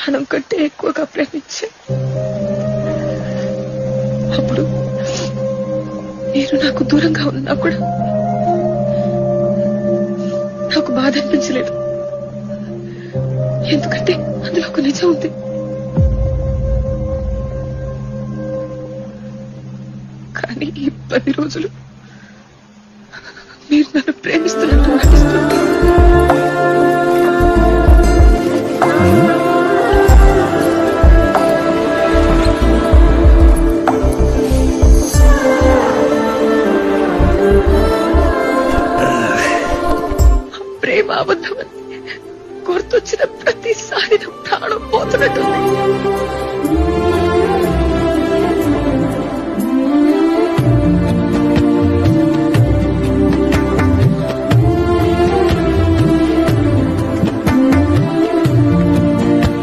ప్రాణం కంటే ఎక్కువగా ప్రేమించా. అప్పుడు మీరు నాకు దూరంగా ఉన్నా కూడా నాకు బాధ అనిపించలేదు. ఎందుకంటే అందులో ఒక నిజం ఉంది. కానీ ఈ 10 రోజులు మీరు నన్ను ప్రేమిస్తున్నట్టు నటిస్తుంటే ప్రేమ అబద్ధమని గుర్తొచ్చిన ప్రతిసారి నా ప్రాణం పోతున్నట్టుంది.